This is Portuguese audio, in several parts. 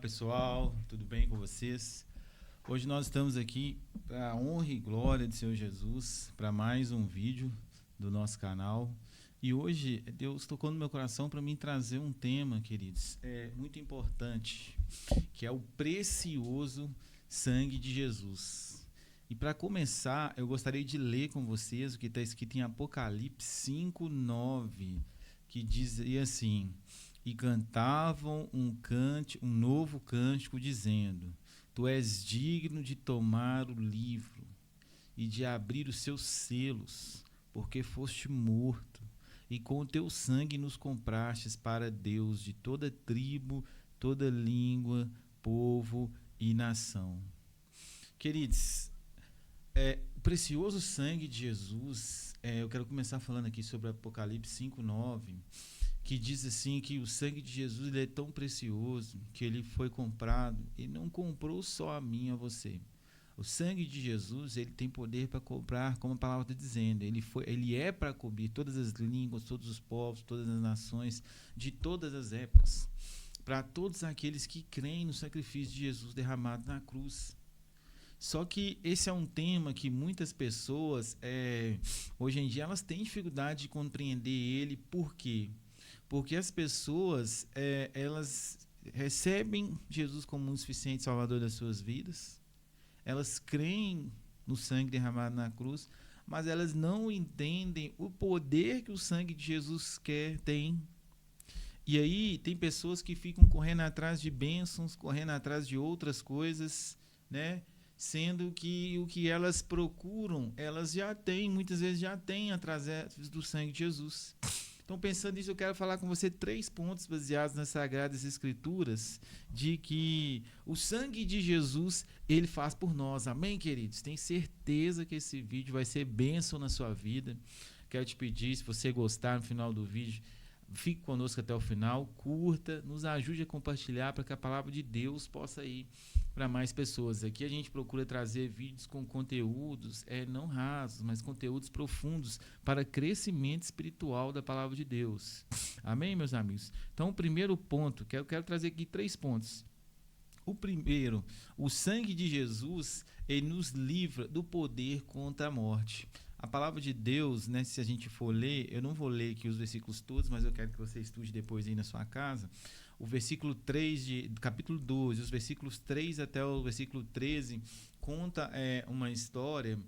Pessoal, tudo bem com vocês? Hoje nós estamos aqui para a honra e glória de Senhor Jesus, para mais um vídeo do nosso canal. E hoje Deus tocou no meu coração para mim trazer um tema, queridos, muito importante, que é o precioso sangue de Jesus. E para começar, eu gostaria de ler com vocês o que está escrito em Apocalipse 5:9, que dizia assim: e cantavam um novo cântico, dizendo: Tu és digno de tomar o livro e de abrir os seus selos, porque foste morto, e com o teu sangue nos comprastes para Deus de toda tribo, toda língua, povo e nação. Queridos, o precioso sangue de Jesus, eu quero começar falando aqui sobre Apocalipse 5:9, que diz assim que o sangue de Jesus ele é tão precioso que ele foi comprado e não comprou só a mim e a você. O sangue de Jesus ele tem poder para comprar, como a palavra está dizendo. Ele é para cobrir todas as línguas, todos os povos, todas as nações, de todas as épocas, para todos aqueles que creem no sacrifício de Jesus derramado na cruz. Só que esse é um tema que muitas pessoas, hoje em dia, elas têm dificuldade de compreender ele. Por quê? Porque as pessoas, elas recebem Jesus como um suficiente salvador das suas vidas, elas creem no sangue derramado na cruz, mas elas não entendem o poder que o sangue de Jesus tem. E aí tem pessoas que ficam correndo atrás de bênçãos, correndo atrás de outras coisas, né? Sendo que o que elas procuram, elas já têm, muitas vezes já têm através do sangue de Jesus. Então, pensando nisso, eu quero falar com você 3 pontos baseados nas Sagradas Escrituras, de que o sangue de Jesus, ele faz por nós. Amém, queridos? Tenho certeza que esse vídeo vai ser bênção na sua vida. Quero te pedir, se você gostar no final do vídeo, fique conosco até o final, curta, nos ajude a compartilhar para que a palavra de Deus possa ir para mais pessoas. Aqui a gente procura trazer vídeos com conteúdos não rasos, mas conteúdos profundos para crescimento espiritual da palavra de Deus. Amém, meus amigos? Então, o primeiro ponto, que eu quero trazer aqui 3 pontos. O primeiro, o sangue de Jesus, ele nos livra do poder contra a morte. A palavra de Deus, né, se a gente for ler, eu não vou ler aqui os versículos todos, mas eu quero que você estude depois aí na sua casa. O versículo 3 do capítulo 12, os versículos 3 até o versículo 13, conta uma história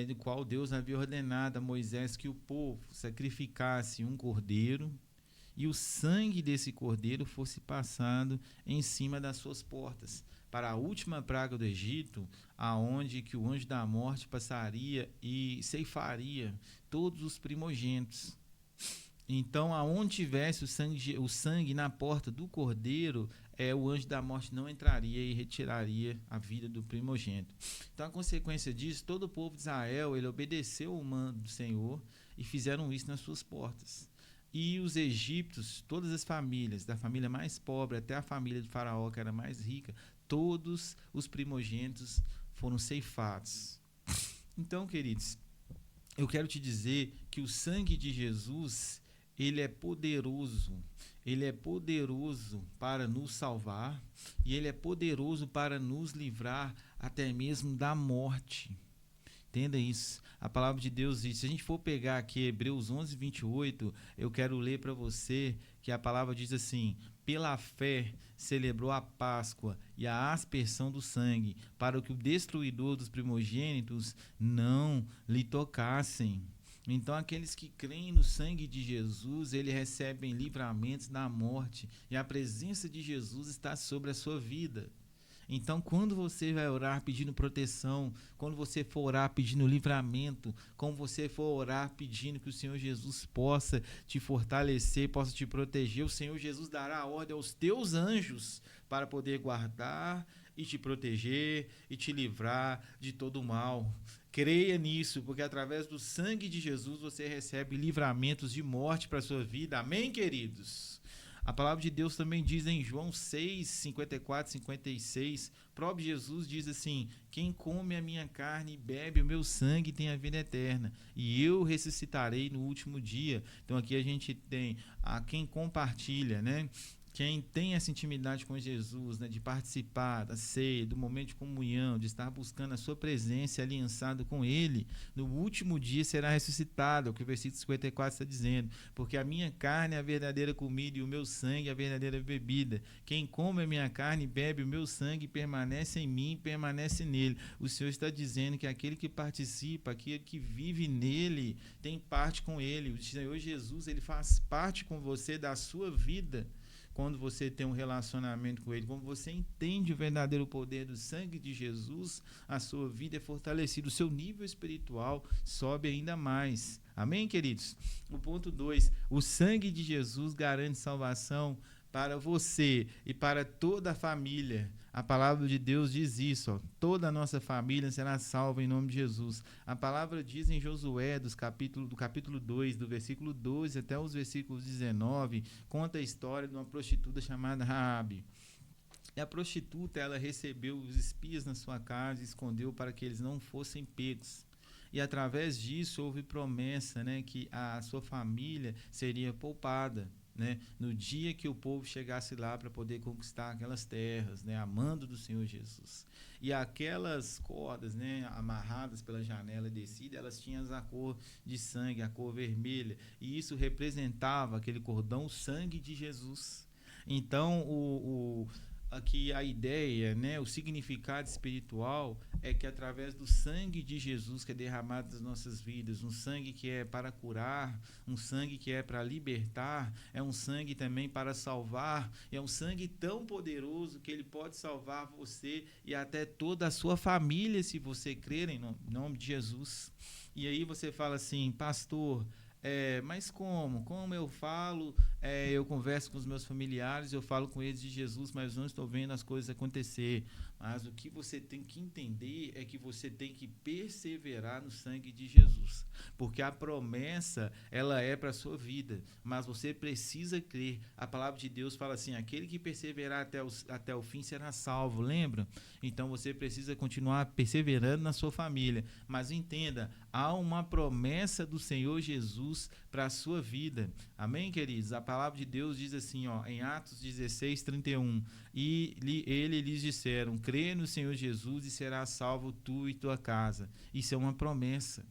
de qual Deus havia ordenado a Moisés que o povo sacrificasse um cordeiro e o sangue desse cordeiro fosse passado em cima das suas portas, para a última praga do Egito, aonde que o anjo da morte passaria e ceifaria todos os primogênitos. Então, aonde tivesse o sangue na porta do cordeiro, o anjo da morte não entraria e retiraria a vida do primogênito. Então, a consequência disso, todo o povo de Israel, ele obedeceu o mando do Senhor e fizeram isso nas suas portas. E os egípcios, todas as famílias, da família mais pobre até a família de Faraó, que era mais rica, todos os primogênitos foram ceifados. Então, queridos, eu quero te dizer que o sangue de Jesus, ele é poderoso para nos salvar e ele é poderoso para nos livrar até mesmo da morte. Entenda isso. A palavra de Deus diz, se a gente for pegar aqui Hebreus 11:28, eu quero ler para você que a palavra diz assim: pela fé celebrou a Páscoa e a aspersão do sangue, para que o destruidor dos primogênitos não lhe tocassem. Então, aqueles que creem no sangue de Jesus, eles recebem livramentos da morte, e a presença de Jesus está sobre a sua vida. Então, quando você vai orar pedindo proteção, quando você for orar pedindo livramento, quando você for orar pedindo que o Senhor Jesus possa te fortalecer, possa te proteger, o Senhor Jesus dará a ordem aos teus anjos para poder guardar e te proteger e te livrar de todo o mal. Creia nisso, porque através do sangue de Jesus você recebe livramentos de morte para a sua vida. Amém, queridos? A palavra de Deus também diz em João 6, 54, 56, o próprio Jesus diz assim: quem come a minha carne e bebe o meu sangue tem a vida eterna, e eu ressuscitarei no último dia. Então aqui a gente tem a quem compartilha, né? Quem tem essa intimidade com Jesus, né, de participar da ceia, do momento de comunhão, de estar buscando a sua presença e aliançado com Ele, no último dia será ressuscitado, é o que o versículo 54 está dizendo. Porque a minha carne é a verdadeira comida e o meu sangue é a verdadeira bebida. Quem come a minha carne e bebe o meu sangue permanece em mim e permanece nele. O Senhor está dizendo que aquele que participa, aquele que vive nele, tem parte com Ele. O Senhor Jesus, Ele faz parte com você da sua vida. Quando você tem um relacionamento com Ele, quando você entende o verdadeiro poder do sangue de Jesus, a sua vida é fortalecida, o seu nível espiritual sobe ainda mais. Amém, queridos? O ponto 2, o sangue de Jesus garante salvação para você e para toda a família. A palavra de Deus diz isso, ó, toda a nossa família será salva em nome de Jesus. A palavra diz em Josué, do capítulo 2, do versículo 12 até os versículos 19, conta a história de uma prostituta chamada Raabe. E a prostituta, ela recebeu os espias na sua casa e escondeu para que eles não fossem pegos. E através disso houve promessa, né, que a sua família seria poupada, né, no dia que o povo chegasse lá para poder conquistar aquelas terras, né, amando do Senhor Jesus. E aquelas cordas, né, amarradas pela janela descida, elas tinham a cor de sangue, a cor vermelha, e isso representava aquele cordão, o sangue de Jesus. Então, aqui a ideia, né, o significado espiritual é que através do sangue de Jesus que é derramado nas nossas vidas, um sangue que é para curar, um sangue que é para libertar, é um sangue também para salvar, é um sangue tão poderoso que ele pode salvar você e até toda a sua família, se você crer em nome de Jesus. E aí você fala assim, pastor, mas como? Como eu falo, eu converso com os meus familiares, eu falo com eles de Jesus, mas não estou vendo as coisas acontecer. Mas o que você tem que entender é que você tem que perseverar no sangue de Jesus, porque a promessa, ela é para a sua vida, mas você precisa crer. A palavra de Deus fala assim, aquele que perseverar até o fim será salvo, lembra? Então você precisa continuar perseverando na sua família, mas entenda, há uma promessa do Senhor Jesus para a sua vida. Amém, queridos? A palavra de Deus diz assim, ó, em Atos 16, 31, e eles lhes disseram, crê no Senhor Jesus e será salvo tu e tua casa. Isso é uma promessa.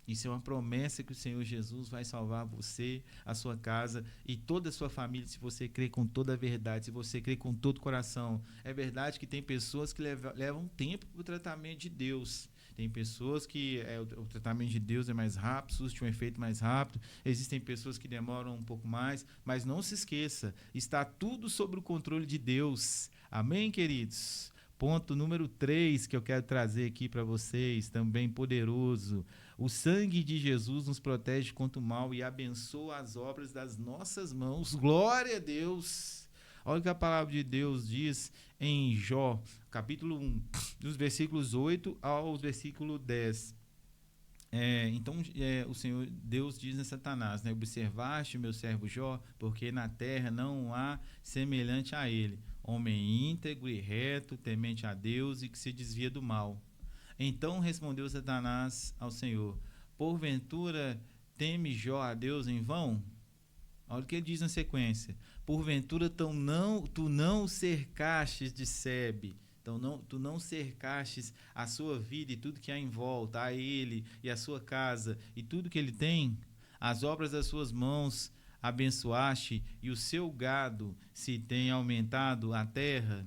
Isso é uma promessa que o Senhor Jesus vai salvar você, a sua casa e toda a sua família, se você crê com toda a verdade, se você crê com todo o coração. É verdade que tem pessoas que levam tempo para o tratamento de Deus. Tem pessoas que o tratamento de Deus é mais rápido, surte um efeito mais rápido. Existem pessoas que demoram um pouco mais, mas não se esqueça, está tudo sob o controle de Deus. Amém, queridos? Ponto número 3 que eu quero trazer aqui para vocês, também poderoso. O sangue de Jesus nos protege contra o mal e abençoa as obras das nossas mãos. Glória a Deus! Olha o que a palavra de Deus diz em Jó, capítulo 1, dos versículos 8 ao versículo 10. Então, o Senhor Deus diz a Satanás, né, observaste o meu servo Jó, porque na terra não há semelhante a ele, homem íntegro e reto, temente a Deus e que se desvia do mal. Então respondeu Satanás ao Senhor, porventura teme Jó a Deus em vão? Olha o que ele diz na sequência, porventura tu não o cercastes de sebe. Então, tu não cercastes a sua vida e tudo que há em volta, a ele e a sua casa e tudo que ele tem, as obras das suas mãos abençoaste e o seu gado se tem aumentado a terra.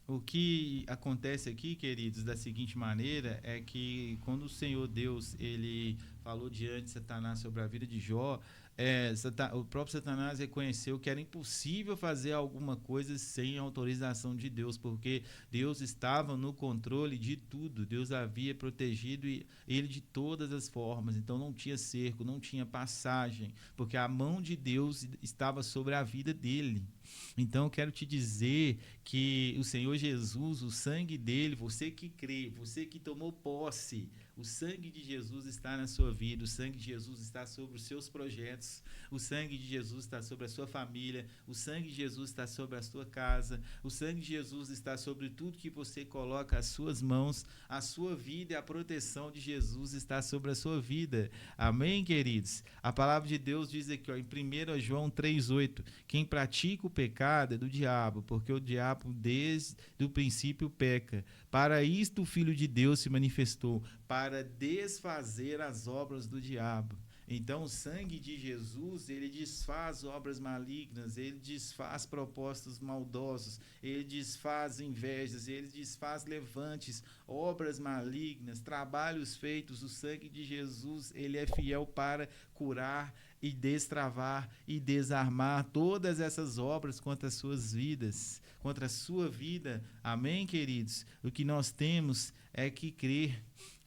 O que acontece aqui, queridos, da seguinte maneira, é que quando o Senhor Deus, ele falou diante de Satanás sobre a vida de Jó, o próprio Satanás reconheceu que era impossível fazer alguma coisa sem autorização de Deus, porque Deus estava no controle de tudo, Deus havia protegido ele de todas as formas, então não tinha cerco, não tinha passagem, porque a mão de Deus estava sobre a vida dele. Então eu quero te dizer que o Senhor Jesus, o sangue dele, você que crê, você que tomou posse, O sangue de Jesus está na sua vida, o sangue de Jesus está sobre os seus projetos, o sangue de Jesus está sobre a sua família, o sangue de Jesus está sobre a sua casa, o sangue de Jesus está sobre tudo que você coloca as suas mãos, a sua vida e a proteção de Jesus está sobre a sua vida. Amém, queridos? A palavra de Deus diz aqui, ó, em 1 João 3,8, quem pratica o pecado é do diabo, porque o diabo desde o princípio peca. Para isto o Filho de Deus se manifestou, para desfazer as obras do diabo. Então, o sangue de Jesus, ele desfaz obras malignas, ele desfaz propósitos maldosos, ele desfaz invejas, ele desfaz levantes, obras malignas, trabalhos feitos. O sangue de Jesus, ele é fiel para curar e destravar e desarmar todas essas obras contra as suas vidas, contra a sua vida. Amém, queridos? O que nós temos é que crer.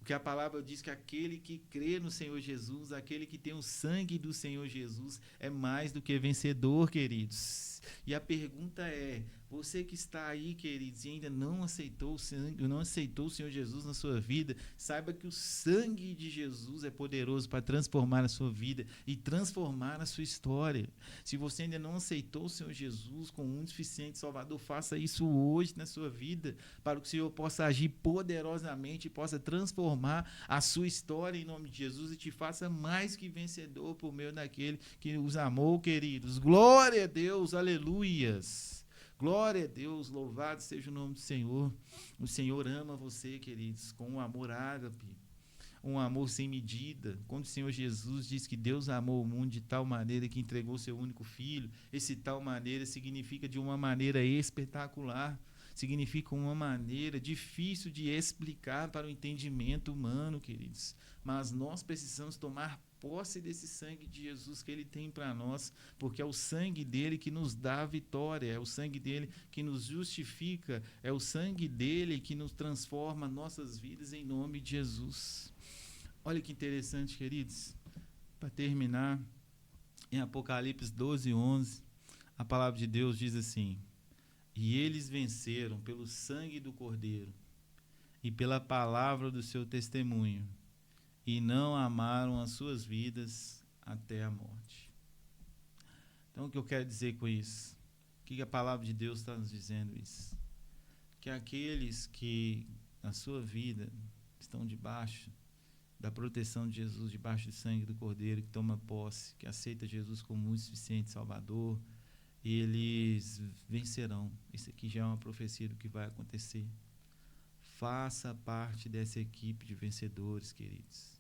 Porque a palavra diz que aquele que crê no Senhor Jesus, aquele que tem o sangue do Senhor Jesus, é mais do que vencedor, queridos. E a pergunta é, você que está aí, queridos, e ainda não aceitou o sangue, não aceitou o Senhor Jesus na sua vida, saiba que o sangue de Jesus é poderoso para transformar a sua vida e transformar a sua história. Se você ainda não aceitou o Senhor Jesus como um suficiente Salvador, faça isso hoje na sua vida, para que o Senhor possa agir poderosamente e possa transformar a sua história em nome de Jesus e te faça mais que vencedor por meio daquele que os amou, queridos. Glória a Deus, aleluias. Glória a Deus, louvado seja o nome do Senhor. O Senhor ama você, queridos, com um amor ágape, um amor sem medida. Quando o Senhor Jesus diz que Deus amou o mundo de tal maneira que entregou seu único filho, esse tal maneira significa de uma maneira espetacular, significa uma maneira difícil de explicar para o entendimento humano, queridos. Mas nós precisamos tomar posse desse sangue de Jesus que ele tem para nós, porque é o sangue dele que nos dá a vitória, é o sangue dele que nos justifica, é o sangue dele que nos transforma nossas vidas em nome de Jesus. Olha que interessante, queridos. Para terminar, em Apocalipse 12:11, a palavra de Deus diz assim: e eles venceram pelo sangue do Cordeiro e pela palavra do seu testemunho, e não amaram as suas vidas até a morte. Então, o que eu quero dizer com isso? O que a palavra de Deus está nos dizendo isso? Que aqueles que na sua vida estão debaixo da proteção de Jesus, debaixo do sangue do Cordeiro, que toma posse, que aceita Jesus como o suficiente Salvador, eles vencerão. Isso aqui já é uma profecia do que vai acontecer. Faça parte dessa equipe de vencedores, queridos.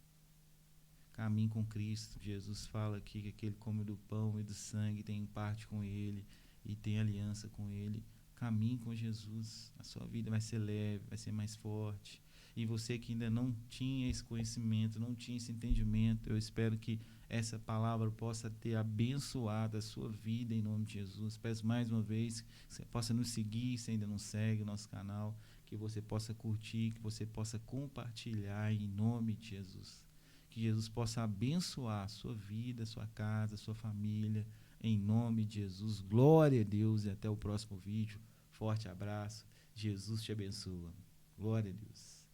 Caminhe com Cristo. Jesus fala aqui que aquele que come do pão e do sangue tem parte com ele e tem aliança com ele. Caminhe com Jesus. A sua vida vai ser leve, vai ser mais forte. E você que ainda não tinha esse conhecimento, não tinha esse entendimento, eu espero que essa palavra possa ter abençoado a sua vida em nome de Jesus. Peço mais uma vez que você possa nos seguir, se ainda não segue o nosso canal, que você possa curtir, que você possa compartilhar em nome de Jesus. Que Jesus possa abençoar a sua vida, a sua casa, a sua família, em nome de Jesus. Glória a Deus e até o próximo vídeo. Forte abraço. Jesus te abençoa. Glória a Deus.